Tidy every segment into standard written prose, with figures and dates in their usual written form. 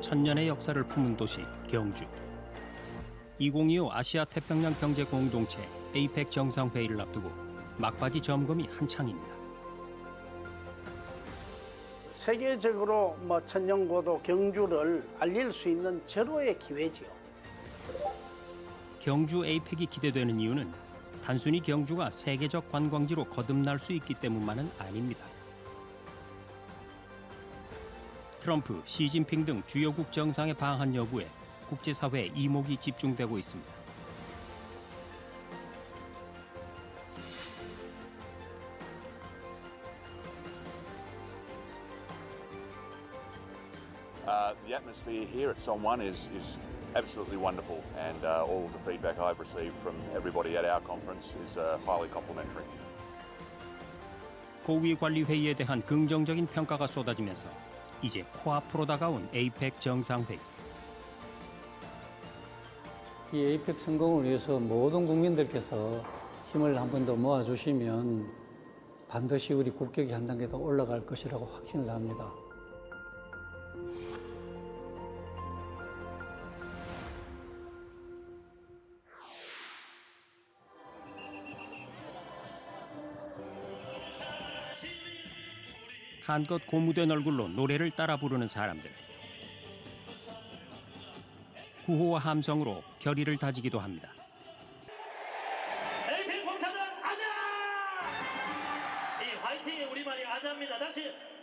천년의 역사를 품은 도시 경주. 2025 아시아 태평양 경제 공동체 에이펙 정상회의를 앞두고 막바지 점검이 한창입니다. 세계적으로 천년고도 경주를 알릴 수 있는 절호의 기회지요. 경주 에이펙이 기대되는 이유는 단순히 경주가 세계적 관광지로 거듭날 수 있기 때문만은 아닙니다. 트럼프, 시진핑 등 주요국 정상의 방한 여부에 국제사회의 이목이 집중되고 있습니다. The atmosphere here at Songwon is absolutely wonderful, and all of the feedback I've received from everybody at our conference is highly complimentary. 고위 관리 회의에 대한 긍정적인 평가가 쏟아지면서 이제 코앞으로 다가온 에이펙 정상회의. 이 에이펙 성공을 위해서 모든 국민들께서 힘을 한 번 더 모아주시면 반드시 우리 국격이 한 단계 더 올라갈 것이라고 확신을 합니다. 한껏 고무된 얼굴로 노래를 따라 부르는 사람들. 구호와 함성으로 결의를 다지기도 합니다. 에이펙 봉사는 아자! 이 화이팅이 우리말이 아자입니다. 다시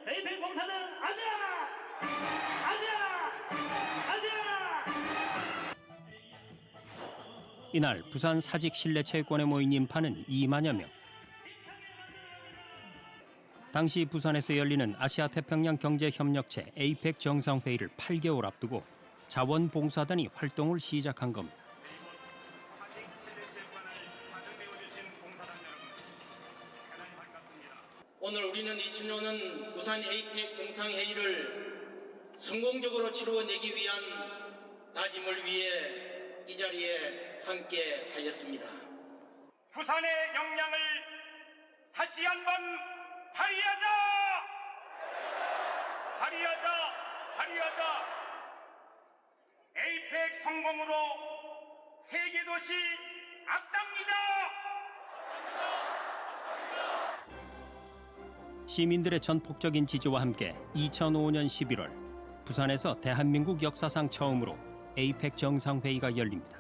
에이펙 봉사는 아자! 아자! 아자! 이날 부산 사직 실내체육관에 모인 인파는 2만여 명. 당시 부산에서 열리는 아시아 태평양 경제협력체 에이펙 정상회의를 8개월 앞두고 자원봉사단이 활동을 시작한 겁니다. 오늘 우리는 2005년 부산 에이펙 정상회의를 성공적으로 치루어내기 위한 다짐을 위해 이 자리에 함께 하였습니다. 부산의 역량을 다시 한번 발휘하자! 발휘하자! 발휘하자! 에이펙 성공으로 세계도시 앞당기자! 시민들의 전폭적인 지지와 함께 2005년 11월 부산에서 대한민국 역사상 처음으로 에이펙 정상회의가 열립니다.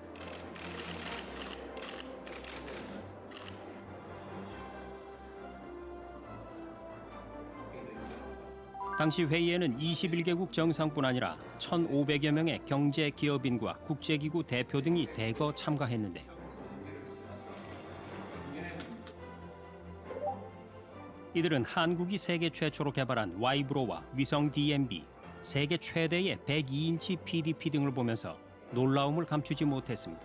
당시 회의에는 21개국 정상뿐 아니라 1,500여 명의 경제 기업인과 국제기구 대표 등이 대거 참가했는데요. 이들은 한국이 세계 최초로 개발한 와이브로와 위성 DMB, 세계 최대의 102인치 PDP 등을 보면서 놀라움을 감추지 못했습니다.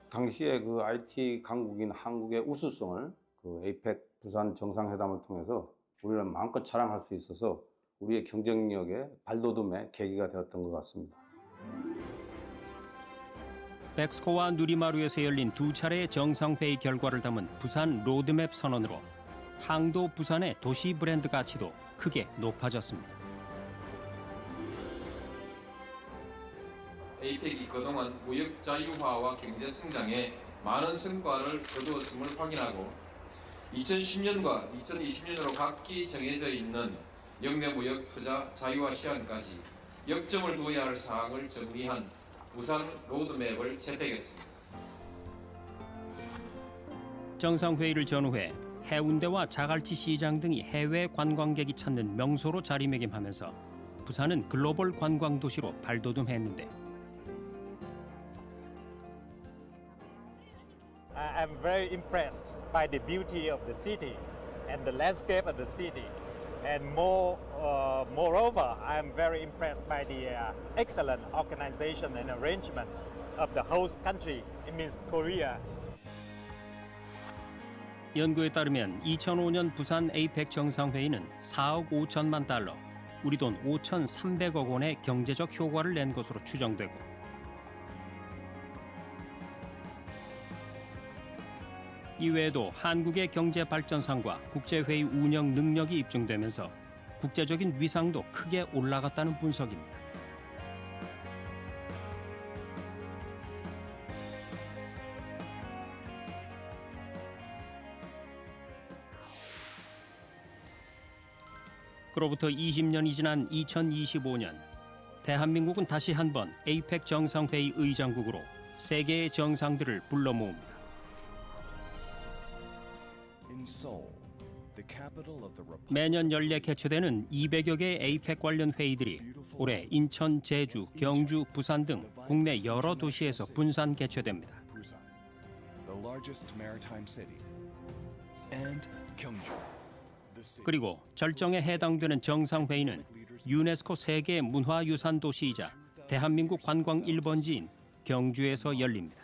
당시에 그 IT 강국인 한국의 우수성을 그 에이펙 부산 정상회담을 통해서 우리는 마음껏 자랑할 수 있어서 우리의 경쟁력의 발돋움의 계기가 되었던 것 같습니다. 백스코와 누리마루에서 열린 두 차례의 정상회의 결과를 담은 부산 로드맵 선언으로 항도 부산의 도시 브랜드 가치도 크게 높아졌습니다. 에이펙이 그동안 무역 자유화와 경제 성장에 많은 성과를 거두었음을 확인하고 2010년과 2020년으로 각기 정해져 있는 영내무역 투자 자유화 시한까지 역점을 두어야 할 사항을 정리한 부산 로드맵을 채택했습니다. 정상회의를 전후해 해운대와 자갈치 시장 등이 해외 관광객이 찾는 명소로 자리매김하면서 부산은 글로벌 관광 도시로 발돋움했는데 I'm very impressed by the beauty of the city and the landscape of the city. And moreover, I'm very impressed by the excellent organization and arrangement of the host country, it means Korea. 연구에 따르면 2005년 부산 에이펙 정상회의는 4억 5천만 달러, 우리 돈 5,300억 원의 경제적 효과를 낸 것으로 추정되고 이외에도 한국의 경제 발전상과 국제회의 운영 능력이 입증되면서 국제적인 위상도 크게 올라갔다는 분석입니다. 그로부터 20년이 지난 2025년, 대한민국은 다시 한번 에이펙 정상회의 의장국으로 세계의 정상들을 불러 모읍니다. 매년 연례 개최되는 200여 개의 에이펙 관련 회의들이 올해 인천, 제주, 경주, 부산 등 국내 여러 도시에서 분산 개최됩니다. 그리고 절정에 해당되는 정상회의는 유네스코 세계 문화유산 도시이자 대한민국 관광 1번지인 경주에서 열립니다.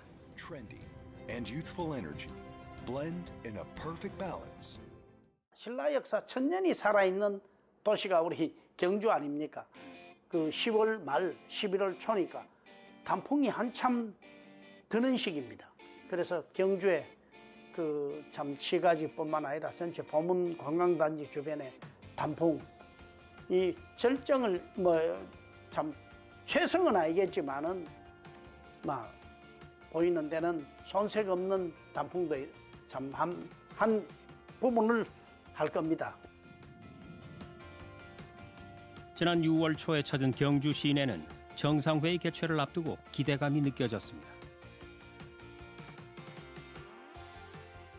신라 역사 1000년이 살아있는 도시가 우리 경주 아닙니까? 그 10월 말 11월 초니까 단풍이 한참 드는 시기입니다. 그래서 경주에 그 참 시가지뿐만 아니라 전체 보문 관광단지 주변에 단풍 이 절정을 뭐 참 최성은 아니겠지만은 막 보이는 데는 손색 없는 단풍도 참 한 부분을 할 겁니다. 지난 6월 초에 찾은 경주 시내는 정상회의 개최를 앞두고 기대감이 느껴졌습니다.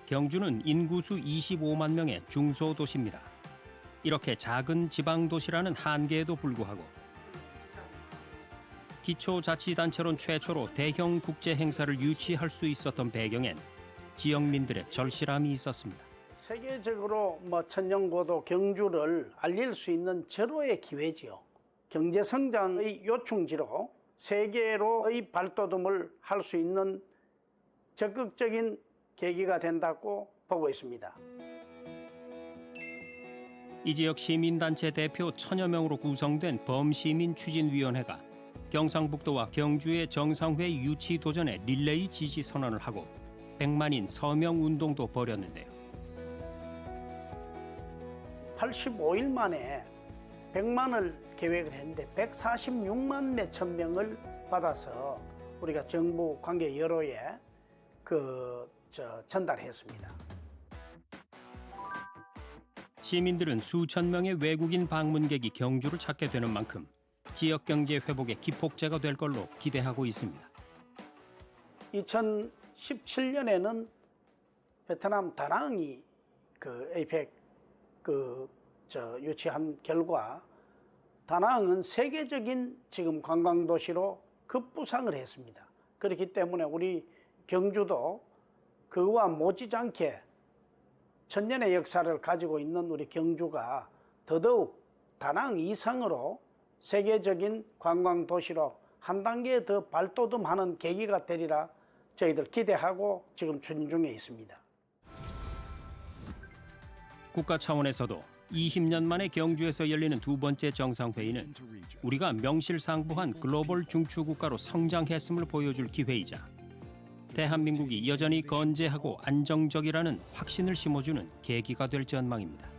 경주는 인구수 25만 명의 중소도시입니다. 이렇게 작은 지방도시라는 한계에도 불구하고 기초자치단체론 최초로 대형 국제 행사를 유치할 수 있었던 배경엔 지역민들의 절실함이 있었습니다. 세계적으로 뭐 천년고도 경주를 알릴 수 있는 절호의 기회지요. 경제 성장의 요충지로 세계로의 발돋움을 할 수 있는 적극적인 계기가 된다고 보고 있습니다. 이 지역 시민단체 대표 1000여 명으로 구성된 범시민추진위원회가 경상북도와 경주의 정상회의 유치 도전에 릴레이 지지 선언을 하고 100만인 서명 운동도 벌였는데요. 85일 만에 100만을 계획을 했는데 146만 몇천 명을 받아서 우리가 정부 관계 여로에 전달했습니다. 시민들은 수천 명의 외국인 방문객이 경주를 찾게 되는 만큼 지역 경제 회복의 기폭제가 될 걸로 기대하고 있습니다. 2017년에는 베트남 다낭이 그 에이펙 유치한 결과 다낭은 세계적인 지금 관광 도시로 급부상을 했습니다. 그렇기 때문에 우리 경주도 그와 못지않게 천년의 역사를 가지고 있는 우리 경주가 더더욱 다낭 이상으로 세계적인 관광 도시로 한 단계 더 발돋움하는 계기가 되리라 저희들 기대하고 지금 추진 중에 있습니다. 국가 차원에서도 20년 만에 경주에서 열리는 두 번째 정상회의는 우리가 명실상부한 글로벌 중추국가로 성장했음을 보여줄 기회이자 대한민국이 여전히 건재하고 안정적이라는 확신을 심어주는 계기가 될 전망입니다.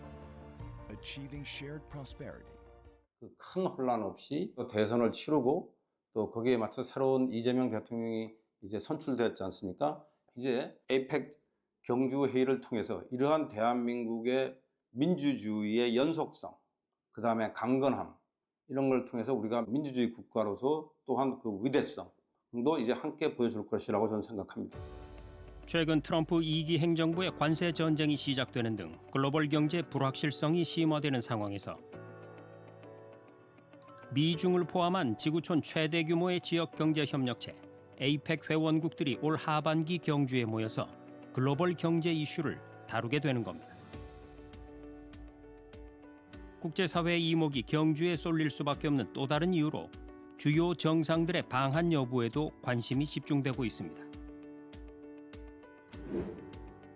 큰 혼란 없이 또 대선을 치르고 또 거기에 맞춰 새로운 이재명 대통령이 이제 선출되었지 않습니까? 이제 에이펙 경주 회의를 통해서 이러한 대한민국의 민주주의의 연속성, 그 다음에 강건함 이런 걸 통해서 우리가 민주주의 국가로서 또한 그 위대성도 이제 함께 보여줄 것이라고 저는 생각합니다. 최근 트럼프 2기 행정부의 관세 전쟁이 시작되는 등 글로벌 경제 불확실성이 심화되는 상황에서 미중을 포함한 지구촌 최대 규모의 지역 경제 협력체 에이펙 회원국들이 올 하반기 경주에 모여서 글로벌 경제 이슈를 다루게 되는 겁니다. 국제사회의 이목이 경주에 쏠릴 수밖에 없는 또 다른 이유로 주요 정상들의 방한 여부에도 관심이 집중되고 있습니다.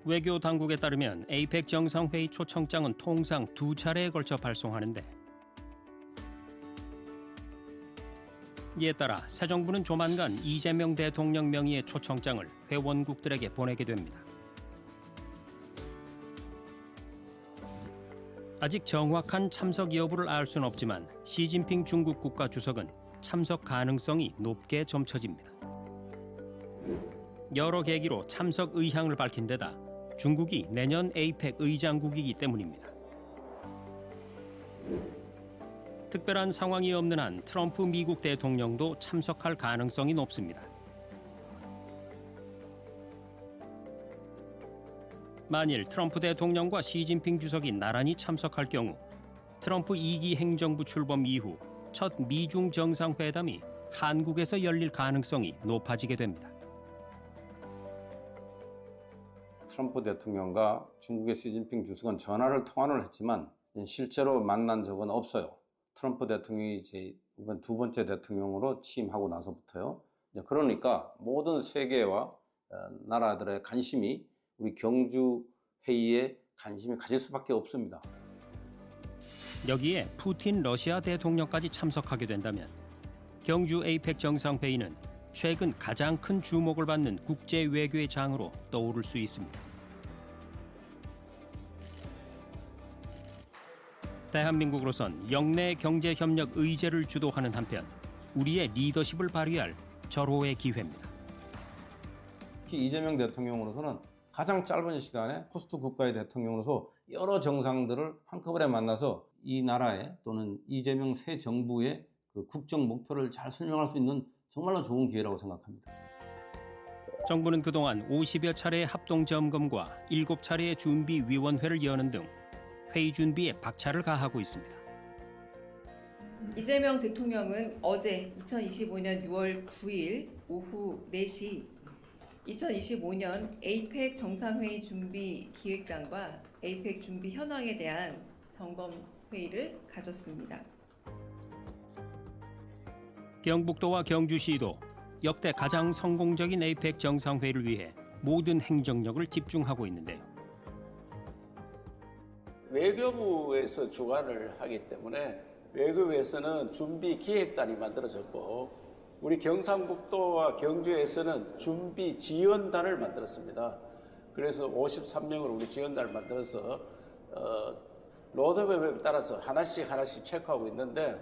외교 당국에 따르면 에이펙 정상회의 초청장은 통상 2차례에 걸쳐 발송하는데 이에 따라 새 정부는 조만간 이재명 대통령 명의의 초청장을 회원국들에게 보내게 됩니다. 아직 정확한 참석 여부를 알 수는 없지만 시진핑 중국 국가주석은 참석 가능성이 높게 점쳐집니다. 여러 계기로 참석 의향을 밝힌 데다 중국이 내년 에이펙 의장국이기 때문입니다. 특별한 상황이 없는 한 트럼프 미국 대통령도 참석할 가능성이 높습니다. 만일 트럼프 대통령과 시진핑 주석이 나란히 참석할 경우 트럼프 2기 행정부 출범 이후 첫 미중 정상회담이 한국에서 열릴 가능성이 높아지게 됩니다. 트럼프 대통령과 중국의 시진핑 주석은 전화를 통화를 했지만 실제로 만난 적은 없어요. 트럼프 대통령이 이제 이번 두 번째 대통령으로 취임하고 나서부터요. 그러니까 모든 세계와 나라들의 관심이 우리 경주 회의에 관심이 가질 수밖에 없습니다. 여기에 푸틴 러시아 대통령까지 참석하게 된다면 경주 에이펙 정상회의는 최근 가장 큰 주목을 받는 국제 외교의 장으로 떠오를 수 있습니다. 대한민국으로선 영내 경제협력 의제를 주도하는 한편 우리의 리더십을 발휘할 절호의 기회입니다. 특히 이재명 대통령으로서는 가장 짧은 시간에 호스트 국가의 대통령으로서 여러 정상들을 한꺼번에 만나서 이 나라의 또는 이재명 새 정부의 그 국정 목표를 잘 설명할 수 있는 정말로 좋은 기회라고 생각합니다. 정부는 그동안 50여 차례의 합동점검과 7차례의 준비위원회를 여는 등 회의 준비에 박차를 가하고 있습니다. 이재명 대통령은 어제 2025년 6월 9일 오후 4시 2025년 에이펙 정상회의 준비 기획단과 에이펙 준비 현황에 대한 점검 회의를 가졌습니다. 경북도와 경주시도 역대 가장 성공적인 에이펙 정상회의를 위해 모든 행정력을 집중하고 있는데요. 외교부에서 주관을 하기 때문에 외교부에서는 준비 기획단이 만들어졌고 우리 경상북도와 경주에서는 준비 지원단을 만들었습니다. 그래서 53명을 우리 지원단을 만들어서 로드맵에 따라서 하나씩 체크하고 있는데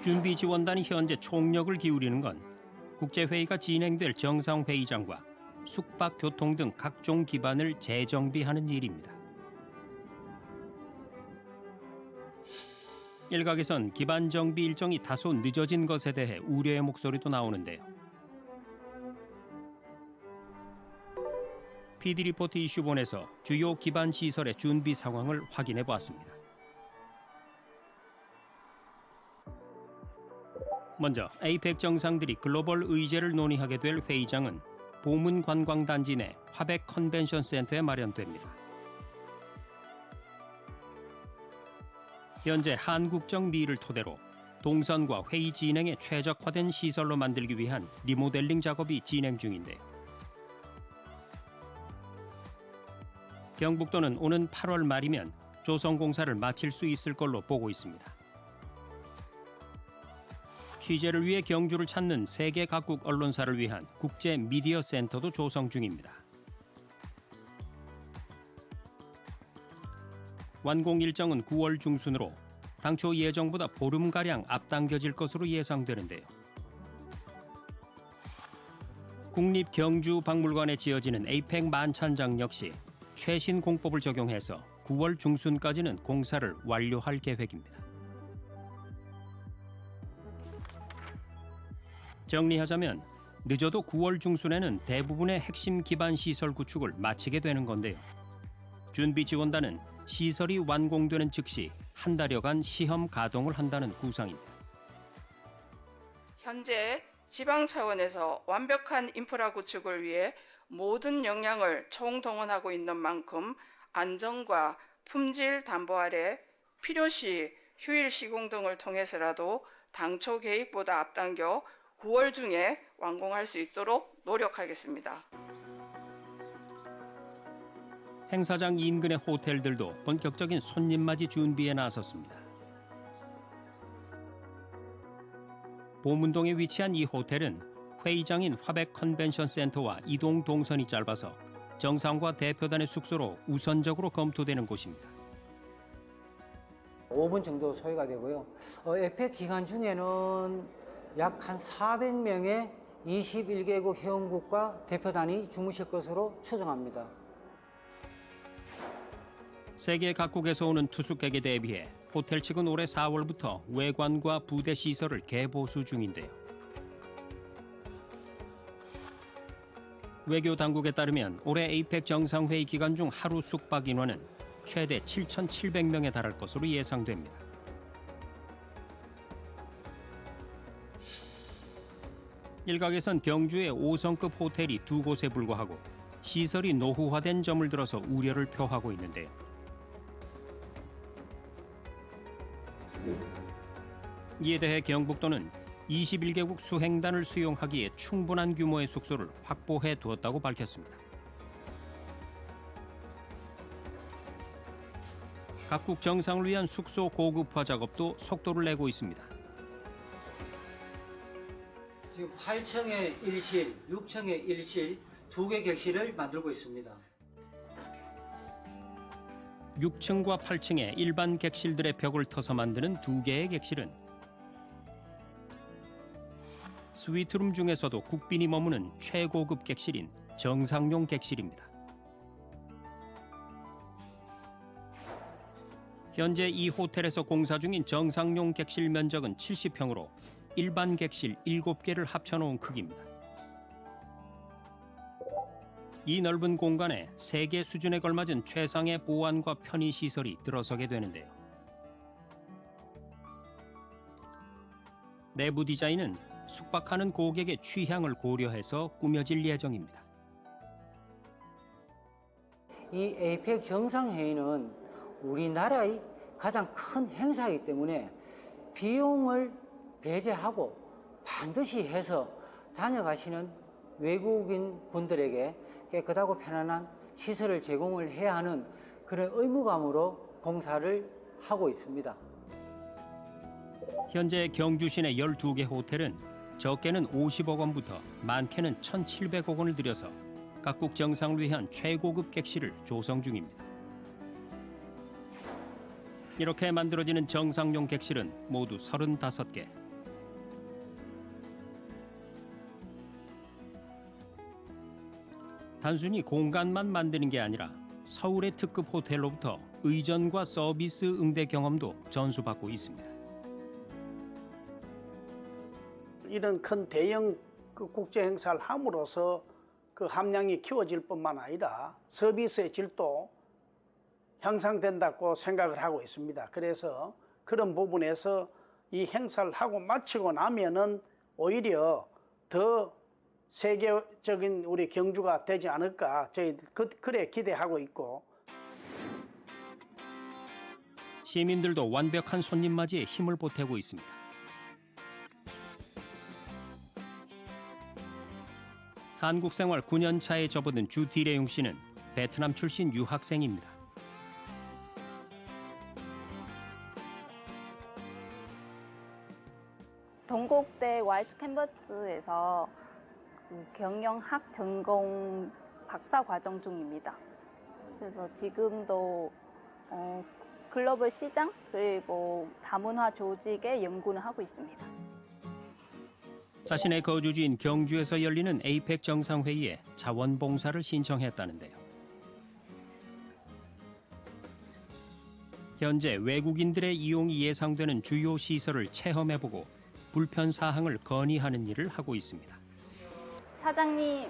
준비 지원단이 현재 총력을 기울이는 건 국제회의가 진행될 정상회의장과 숙박, 교통 등 각종 기반을 재정비하는 일입니다. 일각에선 기반 정비 일정이 다소 늦어진 것에 대해 우려의 목소리도 나오는데요. PD리포트 이슈본에서 주요 기반 시설의 준비 상황을 확인해 보았습니다. 먼저 에이펙 정상들이 글로벌 의제를 논의하게 될 회의장은 보문관광단지 내 화백 컨벤션 센터에 마련됩니다. 현재 한국적 미를 토대로 동선과 회의 진행에 최적화된 시설로 만들기 위한 리모델링 작업이 진행 중인데요. 경북도는 오는 8월 말이면 조성공사를 마칠 수 있을 걸로 보고 있습니다. 취재를 위해 경주를 찾는 세계 각국 언론사를 위한 국제 미디어 센터도 조성 중입니다. 완공 일정은 9월 중순으로 당초 예정보다 보름가량 앞당겨질 것으로 예상되는데요. 국립경주박물관에 지어지는 에이펙 만찬장 역시 최신 공법을 적용해서 9월 중순까지는 공사를 완료할 계획입니다. 정리하자면 늦어도 9월 중순에는 대부분의 핵심 기반 시설 구축을 마치게 되는 건데요. 준비 지원단은 시설이 완공되는 즉시 한 달여간 시험 가동을 한다는 구상입니다. 현재 지방 차원에서 완벽한 인프라 구축을 위해 모든 역량을 총동원하고 있는 만큼 안전과 품질 담보 아래 필요시 휴일 시공 등을 통해서라도 당초 계획보다 앞당겨 9월 중에 완공할 수 있도록 노력하겠습니다. 행사장 인근의 호텔들도 본격적인 손님 맞이 준비에 나섰습니다. 보문동에 위치한 이 호텔은 회의장인 화백 컨벤션 센터와 이동 동선이 짧아서 정상과 대표단의 숙소로 우선적으로 검토되는 곳입니다. 5분 정도 소요가 되고요. 에펙 기간 중에는 약 한 400명의 21개국 회원국과 대표단이 주무실 것으로 추정합니다. 세계 각국에서 오는 투숙객에 대비해 호텔 측은 올해 4월부터 외관과 부대 시설을 개보수 중인데요. 외교 당국에 따르면 올해 에이펙 정상회의 기간 중 하루 숙박 인원은 최대 7,700명에 달할 것으로 예상됩니다. 일각에선 경주의 5성급 호텔이 2곳에 불과하고 시설이 노후화된 점을 들어서 우려를 표하고 있는데요. 이에 대해 경북도는 21개국 수행단을 수용하기에 충분한 규모의 숙소를 확보해 두었다고 밝혔습니다. 각국 정상을 위한 숙소 고급화 작업도 속도를 내고 있습니다. 지금 8층에 1실, 6층에 1실, 2개 객실을 만들고 있습니다. 6층과 8층의 일반 객실들의 벽을 터서 만드는 2개의 객실은 스위트룸 중에서도 국빈이 머무는 최고급 객실인 정상용 객실입니다. 현재 이 호텔에서 공사 중인 정상용 객실 면적은 70평으로 일반 객실 7개를 합쳐놓은 크기입니다. 이 넓은 공간에 세계 수준에 걸맞은 최상의 보안과 편의 시설이 들어서게 되는데요. 내부 디자인은 숙박하는 고객의 취향을 고려해서 꾸며질 예정입니다. 이 에이펙 정상회의는 우리나라의 가장 큰 행사이기 때문에 비용을 배제하고 반드시 해서 다녀가시는 외국인 분들에게 깨끗하고 편안한 시설을 제공을 해야 하는 그런 의무감으로 공사를 하고 있습니다. 현재 경주 시내 12개 호텔은 적게는 50억 원부터 많게는 1,700억 원을 들여서 각국 정상을 위한 최고급 객실을 조성 중입니다. 이렇게 만들어지는 정상용 객실은 모두 35개. 단순히 공간만 만드는 게 아니라 서울의 특급 호텔로부터 의전과 서비스 응대 경험도 전수받고 있습니다. 이런 큰 대형 국제 행사를 함으로써 그 함량이 키워질 뿐만 아니라 서비스의 질도 향상된다고 생각을 하고 있습니다. 그래서 그런 부분에서 이 행사를 하고 마치고 나면은 오히려 더 세계적인 우리 경주가 되지 않을까 저희 그래 기대하고 있고. 시민들도 완벽한 손님 맞이에 힘을 보태고 있습니다. 한국 생활 9년 차에 접어든 주디레용 씨는 베트남 출신 유학생입니다. 동국대 와이스 캠퍼스에서 경영학 전공 박사 과정 중입니다. 그래서 지금도 글로벌 시장 그리고 다문화 조직의 연구를 하고 있습니다. 자신의 거주지인 경주에서 열리는 에이펙 정상회의에 자원봉사를 신청했다는데요. 현재 외국인들의 이용이 예상되는 주요 시설을 체험해보고 불편 사항을 건의하는 일을 하고 있습니다. 사장님,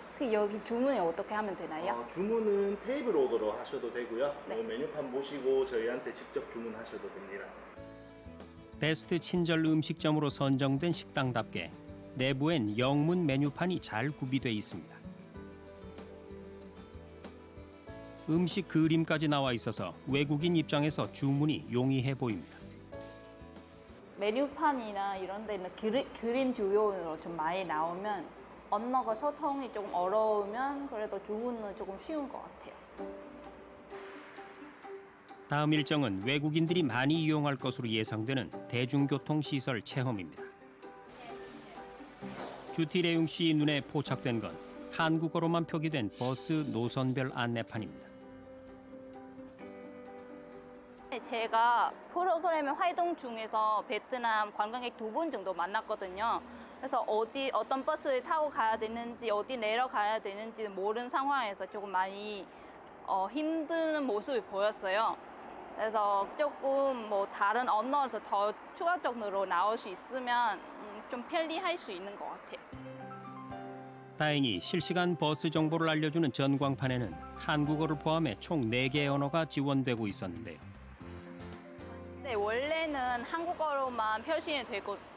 혹시 여기 주문을 어떻게 하면 되나요? 주문은 테이블 오더로 하셔도 되고요. 메뉴판 보시고 저희한테 직접 주문하셔도 됩니다. 베스트 친절 음식점으로 선정된 식당답게 내부엔 영문 메뉴판이 잘 구비돼 있습니다. 음식 그림까지 나와 있어서 외국인 입장에서 주문이 용이해 보입니다. 메뉴판이나 이런 데는 그림 주요로 좀 많이 나오면 언어가 소통이 조금 어려우면 그래도 주문은 조금 쉬운 것 같아요. 다음 일정은 외국인들이 많이 이용할 것으로 예상되는 대중교통시설 체험입니다. 주티레용 씨 눈에 포착된 건 한국어로만 표기된 버스 노선별 안내판입니다. 제가 프로그램의 활동 중에서 베트남 관광객 2분 정도 만났거든요. 그래서 어떤 버스를 타고 가야 되는지, 어디 내려가야 되는지 모르는 상황에서 조금 많이 힘든 모습이 보였어요. 그래서 조금 뭐 다른 언어에서 더 추가적으로 나올 수 있으면 좀 편리할 수 있는 것 같아요. 다행히 실시간 버스 정보를 알려주는 전광판에는 한국어를 포함해 총 4개의 언어가 지원되고 있었는데요. 네, 원래는 한국어로만 표시는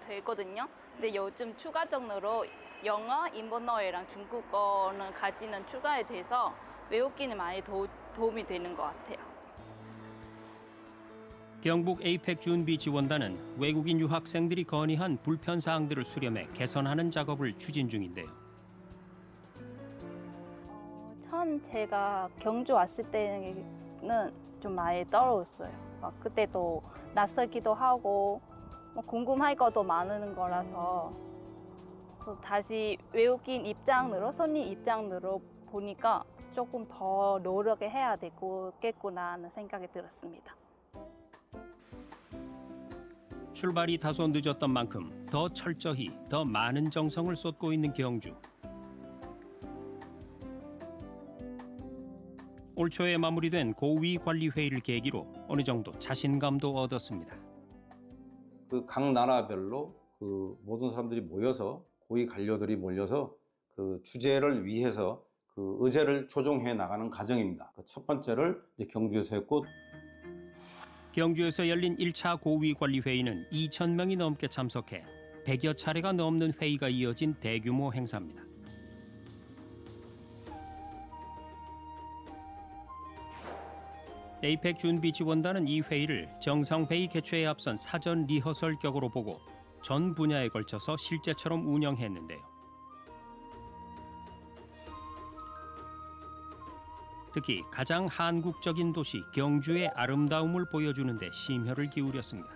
되거든요. 근데 요즘 추가적으로 영어, 일본어랑 중국어는 가지는 추가에 돼서 외우기는 많이 도움이 되는 것 같아요. 경북 에이펙 준비 지원단은 외국인 유학생들이 건의한 불편 사항들을 수렴해 개선하는 작업을 추진 중인데요. 처음 제가 경주 왔을 때는 좀 많이 떨어졌어요. 그때도 낯설기도 하고 궁금할 것도 많은 거라서 그래서 다시 외국인 입장으로, 손님 입장으로 보니까 조금 더 노력을 해야 되겠구나 하는 생각이 들었습니다. 출발이 다소 늦었던 만큼 더 철저히 더 많은 정성을 쏟고 있는 경주. 올 초에 마무리된 고위 관리 회의를 계기로 어느 정도 자신감도 얻었습니다. 그 각 나라별로 그 모든 사람들이 모여서 고위 관료들이 몰려서 그 주제를 위해서 그 의제를 조정해 나가는 과정입니다. 그 첫 번째를 이제 경주에서 했고, 경주에서 열린 1차 고위 관리 회의는 2,000명이 넘게 참석해 100여 차례가 넘는 회의가 이어진 대규모 행사입니다. 에이펙 준비 지원단은 이 회의를 정상회의 개최에 앞선 사전 리허설 격으로 보고 전 분야에 걸쳐서 실제처럼 운영했는데요. 특히 가장 한국적인 도시 경주의 아름다움을 보여주는 데 심혈을 기울였습니다.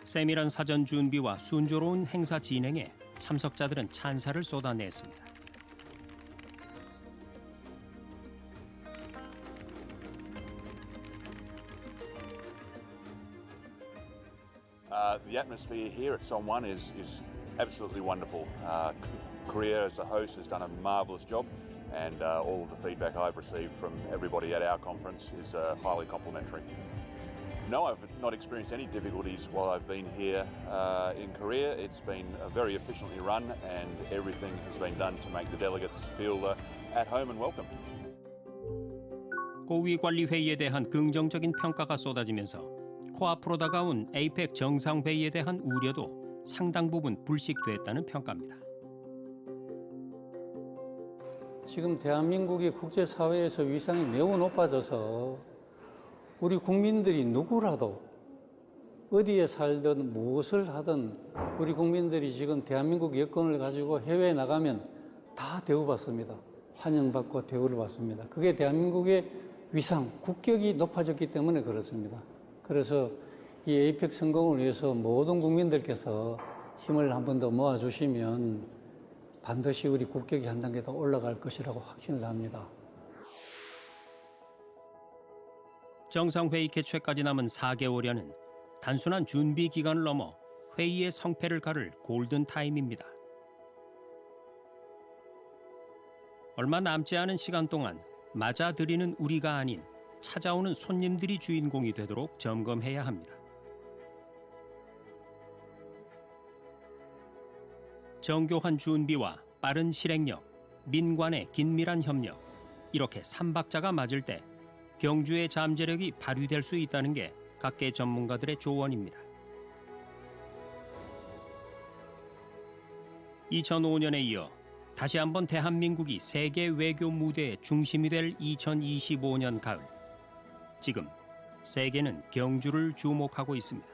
세밀한 사전 준비와 순조로운 행사 진행에 참석자들은 찬사를 쏟아냈습니다. The atmosphere here at Songwon is absolutely wonderful. Korea as a host has done a marvellous job, and all of the feedback I've received from everybody at our conference is highly complimentary. No, I've not experienced any difficulties while I've been here in Korea. It's been very efficiently run, and everything has been done to make the delegates feel at home and welcome. 고위 관리 회의에 대한 긍정적인 평가가 쏟아지면서 코앞으로 다가온 에이펙 정상회의에 대한 우려도 상당 부분 불식됐다는 평가입니다. 지금 대한민국이 국제사회에서 위상이 매우 높아져서 우리 국민들이 누구라도 어디에 살든 무엇을 하든 우리 국민들이 지금 대한민국 여권을 가지고 해외에 나가면 다 대우받습니다. 환영받고 대우를 받습니다. 그게 대한민국의 위상, 국격이 높아졌기 때문에 그렇습니다. 그래서 이 에이펙 성공을 위해서 모든 국민들께서 힘을 한 번 더 모아주시면 반드시 우리 국격이 한 단계 더 올라갈 것이라고 확신을 합니다. 정상회의 개최까지 남은 4개월여는 단순한 준비 기간을 넘어 회의의 성패를 가를 골든타임입니다. 얼마 남지 않은 시간 동안 맞아들이는 우리가 아닌 찾아오는 손님들이 주인공이 되도록 점검해야 합니다. 정교한 준비와 빠른 실행력, 민관의 긴밀한 협력, 이렇게 3박자가 맞을 때 경주의 잠재력이 발휘될 수 있다는 게 각계 전문가들의 조언입니다. 2005년에 이어 다시 한번 대한민국이 세계 외교 무대의 중심이 될 2025년 가을. 지금 세계는 경주를 주목하고 있습니다.